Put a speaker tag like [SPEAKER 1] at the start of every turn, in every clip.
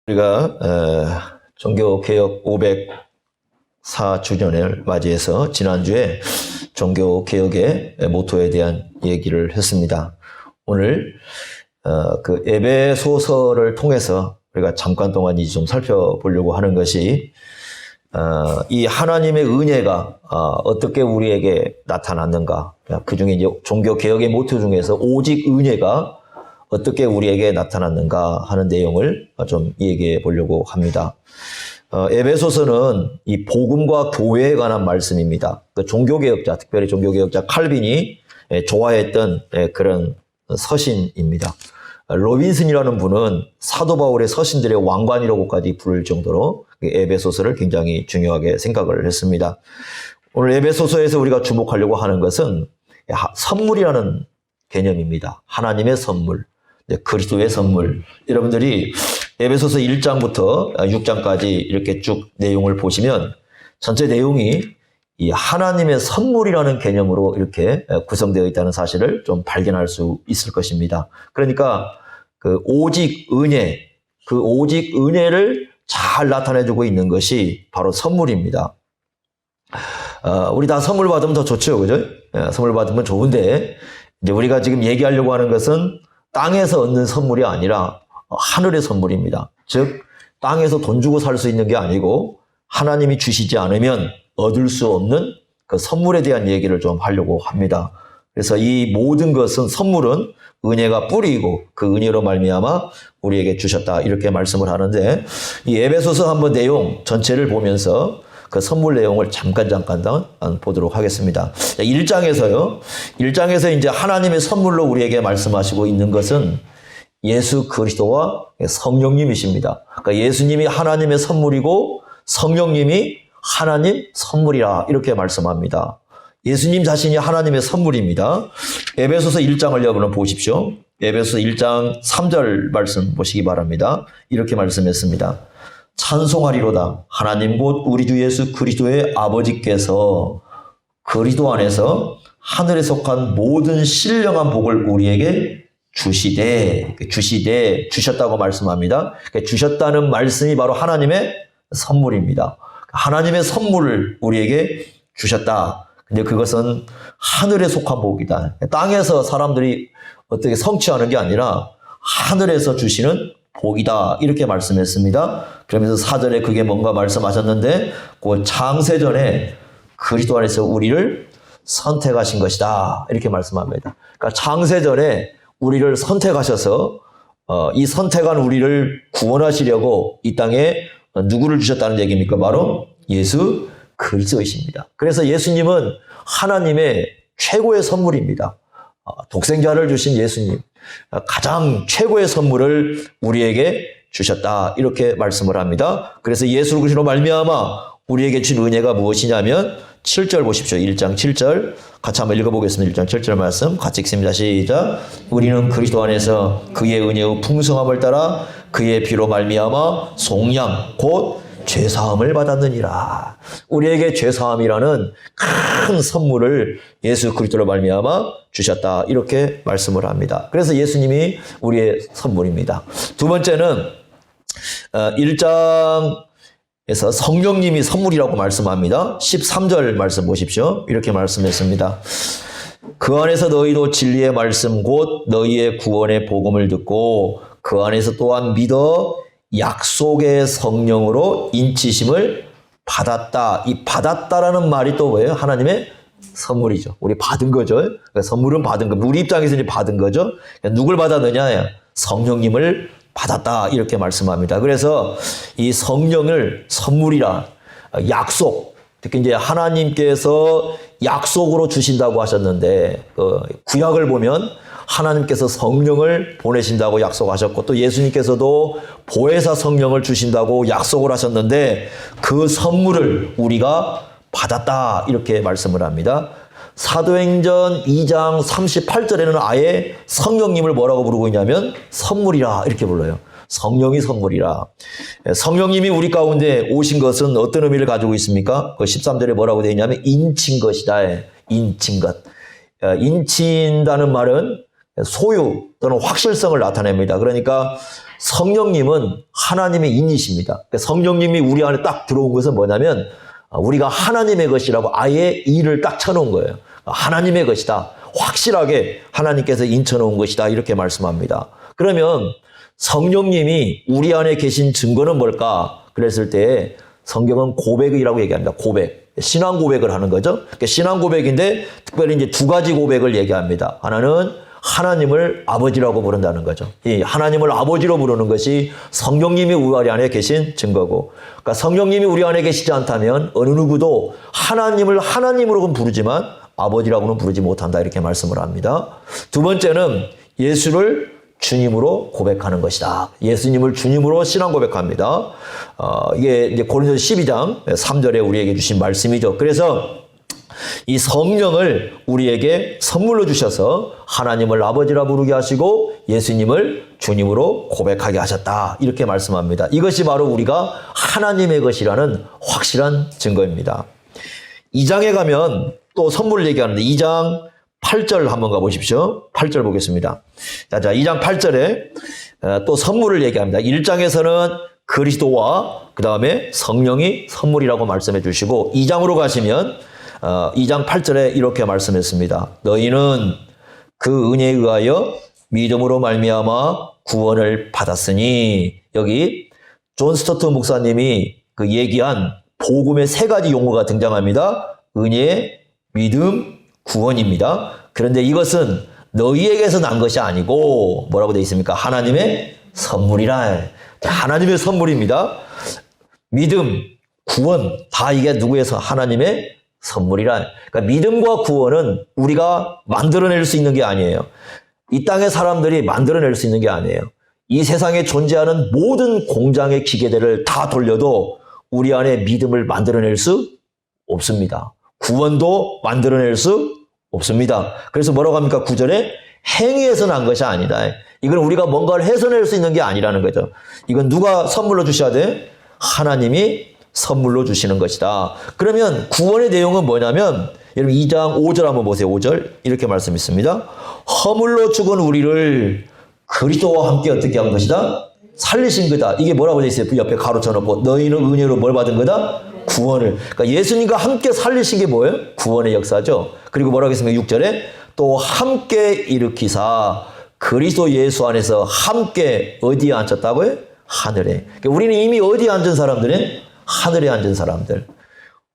[SPEAKER 1] 우리가 종교개혁 504주년을 맞이해서 지난주에 종교개혁의 모토에 대한 얘기를 했습니다. 오늘 그 에베소서를 통해서 우리가 잠깐 동안 좀 살펴보려고 하는 것이 이 하나님의 은혜가 어떻게 우리에게 나타났는가, 그 중에 이제 종교개혁의 모토 중에서 오직 은혜가 어떻게 우리에게 나타났는가 하는 내용을 좀 얘기해 보려고 합니다. 에베소서는 이 복음과 교회에 관한 말씀입니다. 그 종교개혁자, 특별히 종교개혁자 칼빈이 좋아했던 그런 서신입니다. 로빈슨이라는 분은 사도 바울의 서신들의 왕관이라고까지 부를 정도로 에베소서를 굉장히 중요하게 생각을 했습니다. 오늘 에베소서에서 우리가 주목하려고 하는 것은 선물이라는 개념입니다. 하나님의 선물, 그리스도의 선물. 여러분들이 에베소서 1장부터 6장까지 이렇게 쭉 내용을 보시면 전체 내용이 이 하나님의 선물이라는 개념으로 이렇게 구성되어 있다는 사실을 좀 발견할 수 있을 것입니다. 그러니까 그 오직 은혜, 그 오직 은혜를 잘 나타내주고 있는 것이 바로 선물입니다. 우리 다 선물 받으면 더 좋죠, 그죠? 선물 받으면 좋은데, 이제 우리가 지금 얘기하려고 하는 것은 땅에서 얻는 선물이 아니라 하늘의 선물입니다. 즉, 땅에서 돈 주고 살 수 있는 게 아니고 하나님이 주시지 않으면 얻을 수 없는 그 선물에 대한 얘기를 좀 하려고 합니다. 그래서 이 모든 것은, 선물은 은혜가 뿌리이고 그 은혜로 말미암아 우리에게 주셨다, 이렇게 말씀을 하는데, 이 에베소서 한번 내용 전체를 보면서 그 선물 내용을 잠깐 보도록 하겠습니다. 1장에서 이제 하나님의 선물로 우리에게 말씀하시고 있는 것은 예수 그리스도와 성령님이십니다. 그러니까 예수님이 하나님의 선물이고 성령님이 하나님 선물이라, 이렇게 말씀합니다. 예수님 자신이 하나님의 선물입니다. 에베소서 1장을 여러분 보십시오. 에베소서 1장 3절 말씀 보시기 바랍니다. 이렇게 말씀했습니다. 찬송하리로다. 하나님 곧 우리 주 예수 그리스도의 아버지께서 그리스도 안에서 하늘에 속한 모든 신령한 복을 우리에게 주셨다고 말씀합니다. 주셨다는 말씀이 바로 하나님의 선물입니다. 하나님의 선물을 우리에게 주셨다. 근데 그것은 하늘에 속한 복이다. 땅에서 사람들이 어떻게 성취하는 게 아니라 하늘에서 주시는 복이다, 이렇게 말씀했습니다. 그러면서 4절에 그게 뭔가 말씀하셨는데, 그 창세전에 그리스도 안에서 우리를 선택하신 것이다, 이렇게 말씀합니다. 그러니까 창세전에 우리를 선택하셔서 이 선택한 우리를 구원하시려고 이 땅에 누구를 주셨다는 얘기입니까? 바로 예수 그리스도이십니다. 그래서 예수님은 하나님의 최고의 선물입니다. 독생자를 주신 예수님, 가장 최고의 선물을 우리에게 주셨다, 이렇게 말씀을 합니다. 그래서 예수 그리스도로 말미암아 우리에게 준 은혜가 무엇이냐면 7절 보십시오. 1장 7절 같이 한번 읽어보겠습니다. 1장 7절 말씀 같이 읽습니다. 시작. 우리는 그리스도 안에서 그의 은혜의 풍성함을 따라 그의 피로 말미암아 속량 곧 죄사함을 받았느니라. 우리에게 죄사함이라는 큰 선물을 예수 그리스도로 말미암아 주셨다, 이렇게 말씀을 합니다. 그래서 예수님이 우리의 선물입니다. 두 번째는 1장에서 성령님이 선물이라고 말씀합니다. 13절 말씀 보십시오. 이렇게 말씀했습니다. 그 안에서 너희도 진리의 말씀 곧 너희의 구원의 복음을 듣고 그 안에서 또한 믿어 약속의 성령으로 인치심을 받았다. 이 받았다라는 말이 또 뭐예요? 하나님의 선물이죠. 우리 받은 거죠. 그러니까 선물은 받은 거. 우리 입장에서 이제 받은 거죠. 그러니까 누굴 받았느냐? 성령님을 받았다, 이렇게 말씀합니다. 그래서 이 성령을 선물이라, 약속, 특히 이제 하나님께서 약속으로 주신다고 하셨는데, 구약을 보면 하나님께서 성령을 보내신다고 약속하셨고, 또 예수님께서도 보혜사 성령을 주신다고 약속을 하셨는데, 그 선물을 우리가 받았다, 이렇게 말씀을 합니다. 사도행전 2장 38절에는 아예 성령님을 뭐라고 부르고 있냐면 선물이라, 이렇게 불러요. 성령이 선물이라. 성령님이 우리 가운데 오신 것은 어떤 의미를 가지고 있습니까? 그 13절에 뭐라고 되어 있냐면 인친 것이다. 인친 것. 인친다는 말은 소유 또는 확실성을 나타냅니다. 그러니까 성령님은 하나님의 인이십니다. 그러니까 성령님이 우리 안에 딱 들어온 것은 뭐냐면 우리가 하나님의 것이라고 아예 이를 딱 쳐놓은 거예요. 하나님의 것이다. 확실하게 하나님께서 인쳐놓은 것이다. 이렇게 말씀합니다. 그러면 성령님이 우리 안에 계신 증거는 뭘까? 그랬을 때 성경은 고백이라고 얘기합니다. 고백. 신앙 고백을 하는 거죠. 그러니까 신앙 고백인데 특별히 이제 두 가지 고백을 얘기합니다. 하나는 하나님을 아버지라고 부른다는 거죠. 이 하나님을 아버지로 부르는 것이 성령님이 우리 안에 계신 증거고, 그러니까 성령님이 우리 안에 계시지 않다면 어느 누구도 하나님을 하나님으로는 부르지만 아버지라고는 부르지 못한다. 이렇게 말씀을 합니다. 두 번째는 예수를 주님으로 고백하는 것이다. 예수님을 주님으로 신앙 고백합니다. 이게 이제 고린도서 12장 3절에 우리에게 주신 말씀이죠. 그래서 이 성령을 우리에게 선물로 주셔서 하나님을 아버지라 부르게 하시고 예수님을 주님으로 고백하게 하셨다. 이렇게 말씀합니다. 이것이 바로 우리가 하나님의 것이라는 확실한 증거입니다. 2장에 가면 또 선물을 얘기하는데 2장 8절 한번 가보십시오. 8절 보겠습니다. 자, 2장 8절에 또 선물을 얘기합니다. 1장에서는 그리스도와 그 다음에 성령이 선물이라고 말씀해 주시고 2장으로 가시면 2장 8절에 이렇게 말씀했습니다. 너희는 그 은혜에 의하여 믿음으로 말미암아 구원을 받았으니, 여기 존 스토트 목사님이 그 얘기한 복음의 세 가지 용어가 등장합니다. 은혜, 믿음, 구원입니다. 그런데 이것은 너희에게서 난 것이 아니고 뭐라고 되어 있습니까? 하나님의 선물이라. 하나님의 선물입니다. 믿음, 구원 다 이게 누구에서? 하나님의 선물이라. 그러니까 믿음과 구원은 우리가 만들어낼 수 있는 게 아니에요. 이 땅의 사람들이 만들어낼 수 있는 게 아니에요. 이 세상에 존재하는 모든 공장의 기계들을 다 돌려도 우리 안에 믿음을 만들어낼 수 없습니다. 구원도 만들어낼 수 없습니다. 그래서 뭐라고 합니까? 9절에 행위에서 난 것이 아니다. 이건 우리가 뭔가를 해서낼 수 있는 게 아니라는 거죠. 이건 누가 선물로 주셔야 돼? 하나님이 선물로 주시는 것이다. 그러면 구원의 내용은 뭐냐면 여러분 2장 5절 한번 보세요. 5절 이렇게 말씀있습니다. 허물로 죽은 우리를 그리스도와 함께 어떻게 한 것이다? 살리신 거다. 이게 뭐라고 되어 있어요? 옆에 가로쳐놓고 너희는 은혜로 뭘 받은 거다? 구원을. 그러니까 예수님과 함께 살리신 게 뭐예요? 구원의 역사죠. 그리고 뭐라고 했습니까? 6절에 또 함께 일으키사 그리스도 예수 안에서 함께 어디에 앉혔다고요? 하늘에. 그러니까 우리는 이미 어디에 앉은 사람들은? 하늘에 앉은 사람들.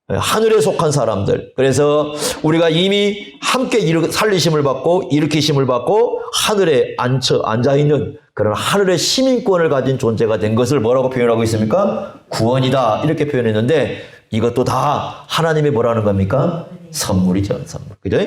[SPEAKER 1] 하늘에 속한 사람들. 그래서 우리가 이미 함께 살리심을 받고 일으키심을 받고 하늘에 앉아있는 그런 하늘의 시민권을 가진 존재가 된 것을 뭐라고 표현하고 있습니까? 구원이다. 이렇게 표현했는데 이것도 다 하나님이 뭐라는 겁니까? 선물이죠. 선물. 그죠?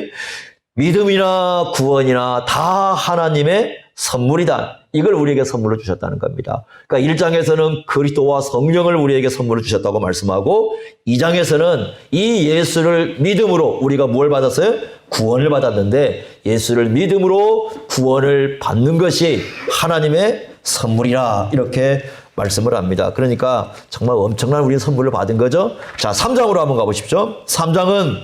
[SPEAKER 1] 믿음이나 구원이나 다 하나님의 선물이다. 이걸 우리에게 선물로 주셨다는 겁니다. 그러니까 1장에서는 그리스도와 성령을 우리에게 선물로 주셨다고 말씀하고 2장에서는 이 예수를 믿음으로 우리가 뭘 받았어요? 구원을 받았는데 예수를 믿음으로 구원을 받는 것이 하나님의 선물이라 이렇게 말씀을 합니다. 그러니까 정말 엄청난 우리의 선물을 받은 거죠. 자, 3장으로 한번 가보십시오. 3장은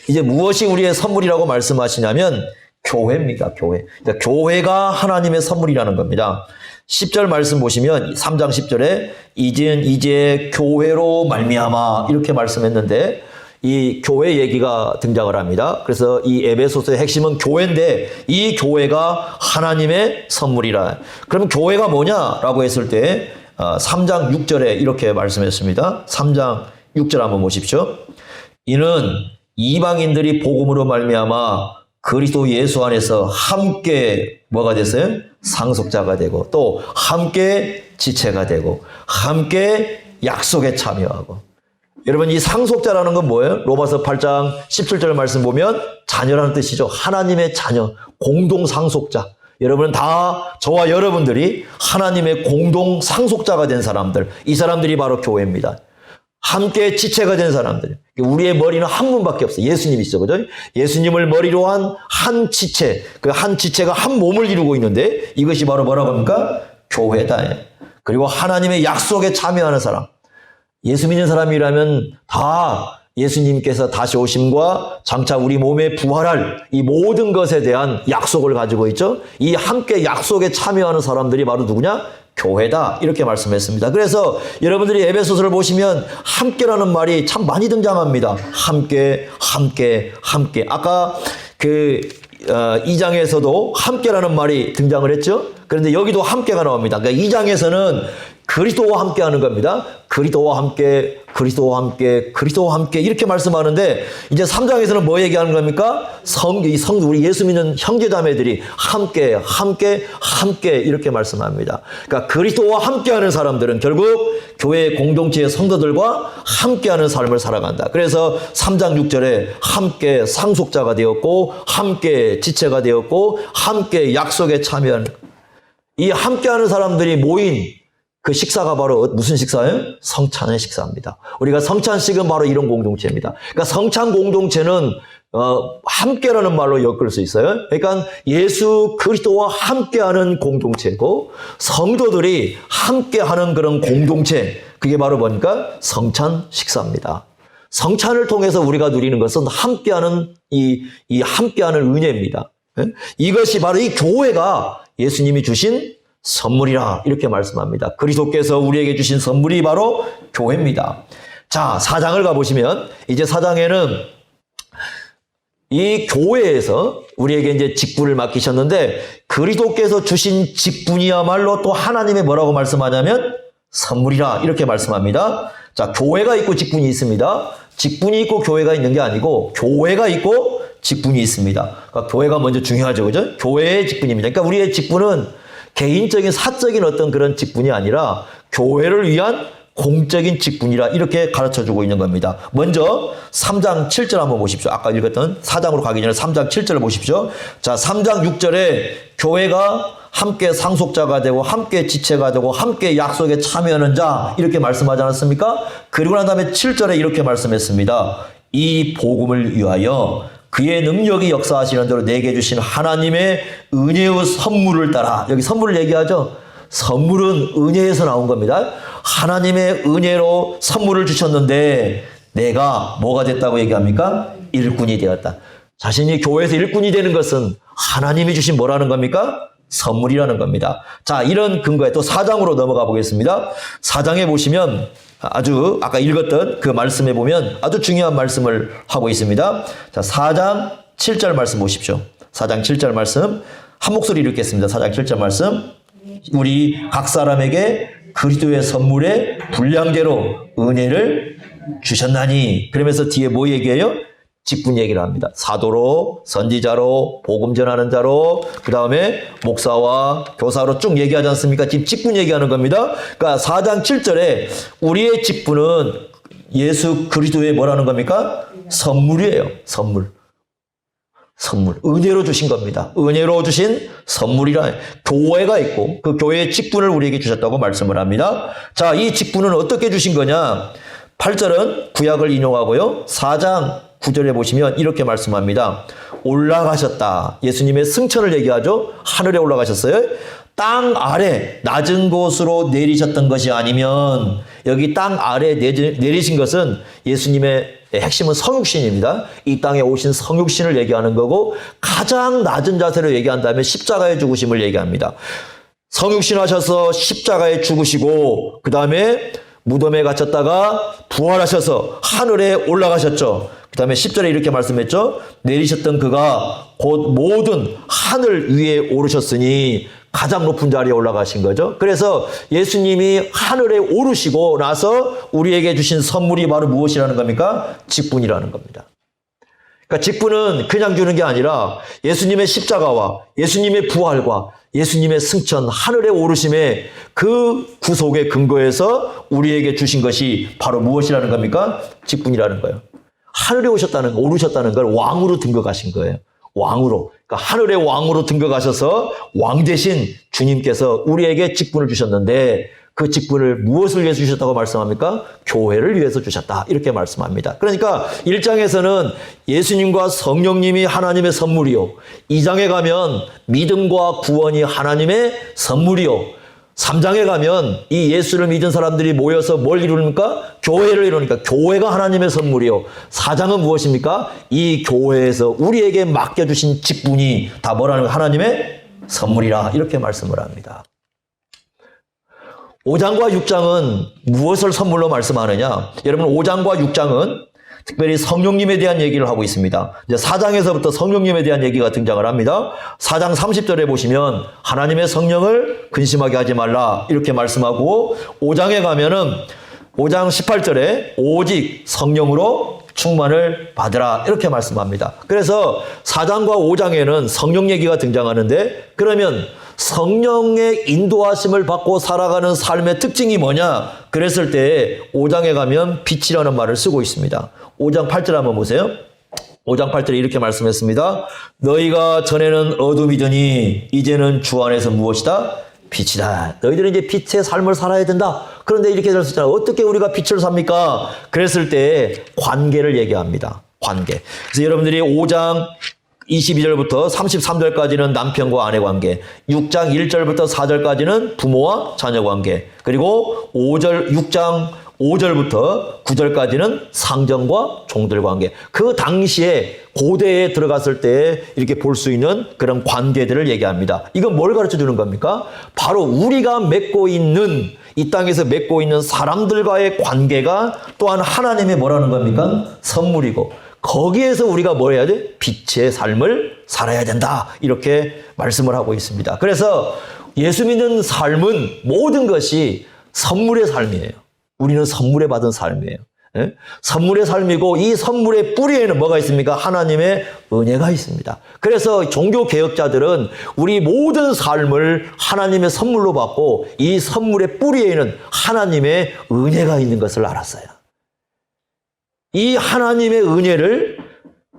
[SPEAKER 1] 이제 무엇이 우리의 선물이라고 말씀하시냐면 교회입니다. 교회. 그러니까 교회가 하나님의 선물이라는 겁니다. 10절 말씀 보시면 3장 10절에 이제 교회로 말미암아 이렇게 말씀했는데 이 교회 얘기가 등장을 합니다. 그래서 이 에베소서의 핵심은 교회인데 이 교회가 하나님의 선물이라. 그럼 교회가 뭐냐라고 했을 때 3장 6절에 이렇게 말씀했습니다. 3장 6절 한번 보십시오. 이는 이방인들이 복음으로 말미암아 그리스도 예수 안에서 함께 뭐가 됐어요? 상속자가 되고 또 함께 지체가 되고 함께 약속에 참여하고. 여러분 이 상속자라는 건 뭐예요? 로마서 8장 17절 말씀 보면 자녀라는 뜻이죠. 하나님의 자녀, 공동 상속자. 여러분은 다 저와 여러분들이 하나님의 공동 상속자가 된 사람들. 이 사람들이 바로 교회입니다. 함께 지체가 된 사람들. 우리의 머리는 한 분밖에 없어요. 예수님이시죠. 그죠? 예수님을 머리로 한 한 지체. 그 한 지체가 한 몸을 이루고 있는데 이것이 바로 뭐라고 합니까? 교회다. 그리고 하나님의 약속에 참여하는 사람. 예수 믿는 사람이라면 다 예수님께서 다시 오심과 장차 우리 몸에 부활할 이 모든 것에 대한 약속을 가지고 있죠. 이 함께 약속에 참여하는 사람들이 바로 누구냐? 교회다. 이렇게 말씀했습니다. 그래서 여러분들이 에베소서를 보시면 함께라는 말이 참 많이 등장합니다. 함께, 함께, 함께. 아까 그 2장에서도 함께라는 말이 등장을 했죠. 그런데 여기도 함께가 나옵니다. 그러니까 2장에서는 그리스도와 함께 하는 겁니다. 그리스도와 함께, 그리스도와 함께, 그리스도와 함께 이렇게 말씀하는데 이제 3장에서는 뭐 얘기하는 겁니까? 우리 예수 믿는 형제자매들이 함께, 함께, 함께 이렇게 말씀합니다. 그러니까 그리스도와 함께 하는 사람들은 결국 교회 공동체의 성도들과 함께 하는 삶을 살아간다. 그래서 3장 6절에 함께 상속자가 되었고 함께 지체가 되었고 함께 약속에 참여하는 이 함께 하는 사람들이 모인 그 식사가 바로 무슨 식사예요? 성찬의 식사입니다. 우리가 성찬식은 바로 이런 공동체입니다. 그러니까 성찬 공동체는 함께라는 말로 엮을 수 있어요. 그러니까 예수 그리스도와 함께하는 공동체고 성도들이 함께하는 그런 공동체 그게 바로 뭐니까 성찬 식사입니다. 성찬을 통해서 우리가 누리는 것은 함께하는 이 함께하는 은혜입니다. 이것이 바로 이 교회가 예수님이 주신 선물이라 이렇게 말씀합니다. 그리스도께서 우리에게 주신 선물이 바로 교회입니다. 자, 4장을 가보시면 이제 4장에는 이 교회에서 우리에게 이제 직분을 맡기셨는데 그리스도께서 주신 직분이야말로 또 하나님의 뭐라고 말씀하냐면 선물이라 이렇게 말씀합니다. 자, 교회가 있고 직분이 있습니다. 직분이 있고 교회가 있는 게 아니고 교회가 있고 직분이 있습니다. 그러니까 교회가 먼저 중요하죠. 그죠? 교회의 직분입니다. 그러니까 우리의 직분은 개인적인 사적인 어떤 그런 직분이 아니라 교회를 위한 공적인 직분이라 이렇게 가르쳐주고 있는 겁니다. 먼저 3장 7절 한번 보십시오. 아까 읽었던 4장으로 가기 전에 3장 7절을 보십시오. 자, 3장 6절에 교회가 함께 상속자가 되고 함께 지체가 되고 함께 약속에 참여하는 자 이렇게 말씀하지 않았습니까? 그리고 난 다음에 7절에 이렇게 말씀했습니다. 이 복음을 위하여 그의 능력이 역사하시는 대로 내게 주신 하나님의 은혜의 선물을 따라 여기 선물을 얘기하죠. 선물은 은혜에서 나온 겁니다. 하나님의 은혜로 선물을 주셨는데 내가 뭐가 됐다고 얘기합니까? 일꾼이 되었다. 자신이 교회에서 일꾼이 되는 것은 하나님이 주신 뭐라는 겁니까? 선물이라는 겁니다. 자, 이런 근거에 또 4장으로 넘어가 보겠습니다. 4장에 보시면 아주 아까 읽었던 그 말씀에 보면 아주 중요한 말씀을 하고 있습니다. 자, 4장 7절 말씀 보십시오. 4장 7절 말씀 한 목소리로 읽겠습니다. 4장 7절 말씀 우리 각 사람에게 그리스도의 선물의 분량대로 은혜를 주셨나니 그러면서 뒤에 뭐 얘기해요? 직분 얘기를 합니다. 사도로, 선지자로, 복음 전하는 자로, 그 다음에 목사와 교사로 쭉 얘기하지 않습니까? 지금 직분 얘기하는 겁니다. 그러니까 4장 7절에 우리의 직분은 예수 그리스도의 뭐라는 겁니까? 선물이에요. 선물. 은혜로 주신 겁니다. 은혜로 주신 선물이라 교회가 있고 그 교회의 직분을 우리에게 주셨다고 말씀을 합니다. 자, 이 직분은 어떻게 주신 거냐? 8절은 구약을 인용하고요. 4장 9절에 보시면 이렇게 말씀합니다. 올라가셨다. 예수님의 승천을 얘기하죠. 하늘에 올라가셨어요. 땅 아래 낮은 곳으로 내리셨던 것이 아니면 여기 땅 아래 내리신 것은 예수님의 핵심은 성육신입니다. 이 땅에 오신 성육신을 얘기하는 거고 가장 낮은 자세로 얘기한 다음에 십자가의 죽으심을 얘기합니다. 성육신 하셔서 십자가에 죽으시고 그 다음에 무덤에 갇혔다가 부활하셔서 하늘에 올라가셨죠. 그 다음에 10절에 이렇게 말씀했죠. 내리셨던 그가 곧 모든 하늘 위에 오르셨으니 가장 높은 자리에 올라가신 거죠. 그래서 예수님이 하늘에 오르시고 나서 우리에게 주신 선물이 바로 무엇이라는 겁니까? 직분이라는 겁니다. 그러니까 직분은 그냥 주는 게 아니라 예수님의 십자가와 예수님의 부활과 예수님의 승천, 하늘에 오르심의 그 구속의 근거에서 우리에게 주신 것이 바로 무엇이라는 겁니까? 직분이라는 거예요. 하늘에 오르셨다는 걸 왕으로 등극하신 거예요. 왕으로. 그러니까 하늘의 왕으로 등극하셔서 왕 대신 주님께서 우리에게 직분을 주셨는데 그 직분을 무엇을 위해서 주셨다고 말씀합니까? 교회를 위해서 주셨다. 이렇게 말씀합니다. 그러니까 1장에서는 예수님과 성령님이 하나님의 선물이요. 2장에 가면 믿음과 구원이 하나님의 선물이요. 3장에 가면 이 예수를 믿은 사람들이 모여서 뭘 이루니까? 교회를 이루니까 교회가 하나님의 선물이요. 4장은 무엇입니까? 이 교회에서 우리에게 맡겨주신 직분이 다 뭐라는 거예요? 하나님의 선물이라 이렇게 말씀을 합니다. 5장과 6장은 무엇을 선물로 말씀하느냐? 여러분 5장과 6장은 특별히 성령님에 대한 얘기를 하고 있습니다. 이제 4장에서부터 성령님에 대한 얘기가 등장을 합니다. 4장 30절에 보시면 하나님의 성령을 근심하게 하지 말라 이렇게 말씀하고 5장에 가면은 5장 18절에 오직 성령으로 충만을 받으라 이렇게 말씀합니다. 그래서 4장과 5장에는 성령 얘기가 등장하는데 그러면 성령의 인도하심을 받고 살아가는 삶의 특징이 뭐냐? 그랬을 때 5장에 가면 빛이라는 말을 쓰고 있습니다. 5장 8절 한번 보세요. 5장 8절에 이렇게 말씀했습니다. 너희가 전에는 어둠이더니 이제는 주 안에서 무엇이다? 빛이다. 너희들은 이제 빛의 삶을 살아야 된다. 그런데 이렇게 됐었잖아요. 어떻게 우리가 빛을 삽니까? 그랬을 때 관계를 얘기합니다. 관계. 그래서 여러분들이 5장 22절부터 33절까지는 남편과 아내 관계, 6장 1절부터 4절까지는 부모와 자녀 관계, 그리고 6장 5절부터 9절까지는 상정과 종들 관계. 그 당시에 고대에 들어갔을 때 이렇게 볼 수 있는 그런 관계들을 얘기합니다. 이건 뭘 가르쳐 주는 겁니까? 바로 우리가 맺고 있는 이 땅에서 맺고 있는 사람들과의 관계가 또한 하나님의 뭐라는 겁니까? 선물이고 거기에서 우리가 뭐 해야 돼? 빛의 삶을 살아야 된다. 이렇게 말씀을 하고 있습니다. 그래서 예수 믿는 삶은 모든 것이 선물의 삶이에요. 우리는 선물에 받은 삶이에요. 예? 선물의 삶이고 이 선물의 뿌리에는 뭐가 있습니까? 하나님의 은혜가 있습니다. 그래서 종교 개혁자들은 우리 모든 삶을 하나님의 선물로 받고 이 선물의 뿌리에는 하나님의 은혜가 있는 것을 알았어요. 이 하나님의 은혜를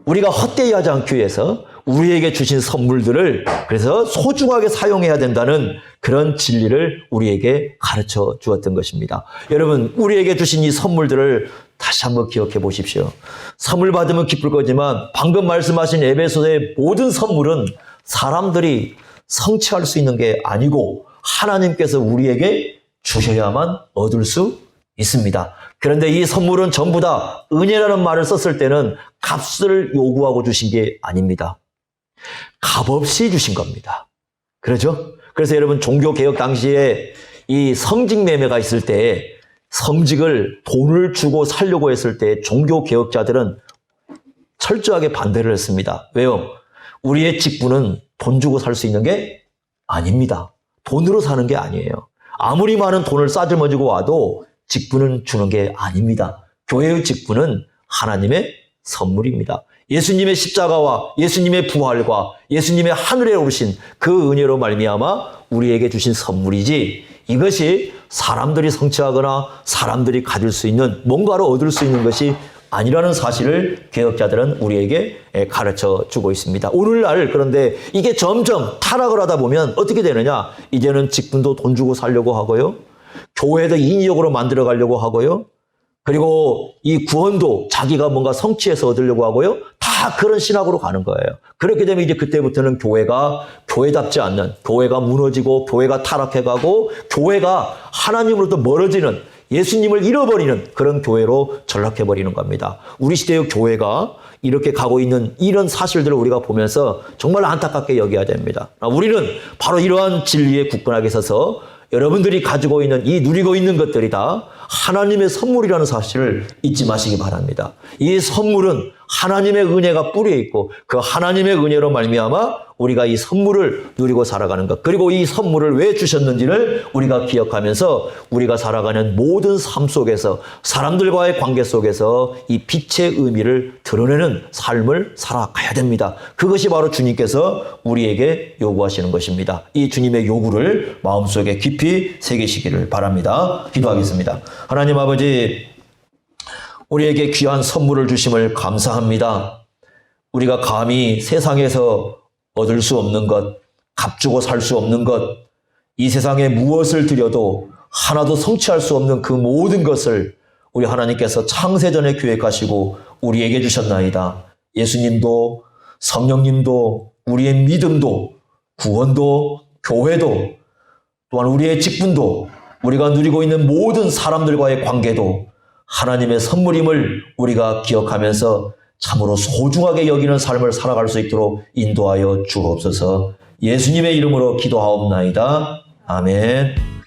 [SPEAKER 1] 우리가 헛되이 하지 않기 위해서 우리에게 주신 선물들을 그래서 소중하게 사용해야 된다는 그런 진리를 우리에게 가르쳐 주었던 것입니다. 여러분, 우리에게 주신 이 선물들을 다시 한번 기억해 보십시오. 선물 받으면 기쁠 거지만 방금 말씀하신 에베소의 모든 선물은 사람들이 성취할 수 있는 게 아니고 하나님께서 우리에게 주셔야만 얻을 수 있습니다. 그런데 이 선물은 전부 다 은혜라는 말을 썼을 때는 값을 요구하고 주신 게 아닙니다. 값없이 주신 겁니다. 그렇죠? 그래서 여러분 종교개혁 당시에 이 성직 매매가 있을 때 성직을 돈을 주고 살려고 했을 때 종교개혁자들은 철저하게 반대를 했습니다. 왜요? 우리의 직분은 돈 주고 살 수 있는 게 아닙니다. 돈으로 사는 게 아니에요. 아무리 많은 돈을 싸질머지고 와도 직분은 주는 게 아닙니다. 교회의 직분은 하나님의 선물입니다. 예수님의 십자가와 예수님의 부활과 예수님의 하늘에 오르신 그 은혜로 말미암아 우리에게 주신 선물이지 이것이 사람들이 성취하거나 사람들이 가질 수 있는 뭔가로 얻을 수 있는 것이 아니라는 사실을 개혁자들은 우리에게 가르쳐 주고 있습니다. 오늘날 그런데 이게 점점 타락을 하다 보면 어떻게 되느냐? 이제는 직분도 돈 주고 살려고 하고요. 교회도 인위적으로 만들어 가려고 하고요. 그리고 이 구원도 자기가 뭔가 성취해서 얻으려고 하고요. 다 그런 신학으로 가는 거예요. 그렇게 되면 이제 그때부터는 교회가 교회답지 않는, 교회가 무너지고 교회가 타락해가고 교회가 하나님으로부터 멀어지는, 예수님을 잃어버리는 그런 교회로 전락해버리는 겁니다. 우리 시대의 교회가 이렇게 가고 있는 이런 사실들을 우리가 보면서 정말 안타깝게 여겨야 됩니다. 우리는 바로 이러한 진리에 굳건하게 서서 여러분들이 가지고 있는 이 누리고 있는 것들이 다 하나님의 선물이라는 사실을 잊지 마시기 바랍니다. 이 선물은 하나님의 은혜가 뿌리에 있고 그 하나님의 은혜로 말미암아 우리가 이 선물을 누리고 살아가는 것, 그리고 이 선물을 왜 주셨는지를 우리가 기억하면서 우리가 살아가는 모든 삶 속에서 사람들과의 관계 속에서 이 빛의 의미를 드러내는 삶을 살아가야 됩니다. 그것이 바로 주님께서 우리에게 요구하시는 것입니다. 이 주님의 요구를 마음속에 깊이 새기시기를 바랍니다. 기도하겠습니다. 하나님 아버지, 우리에게 귀한 선물을 주심을 감사합니다. 우리가 감히 세상에서 얻을 수 없는 것, 값주고 살 수 없는 것, 이 세상에 무엇을 드려도 하나도 성취할 수 없는 그 모든 것을 우리 하나님께서 창세전에 계획하시고 우리에게 주셨나이다. 예수님도 성령님도 우리의 믿음도 구원도 교회도 또한 우리의 직분도 우리가 누리고 있는 모든 사람들과의 관계도 하나님의 선물임을 우리가 기억하면서 참으로 소중하게 여기는 삶을 살아갈 수 있도록 인도하여 주옵소서. 예수님의 이름으로 기도하옵나이다. 아멘.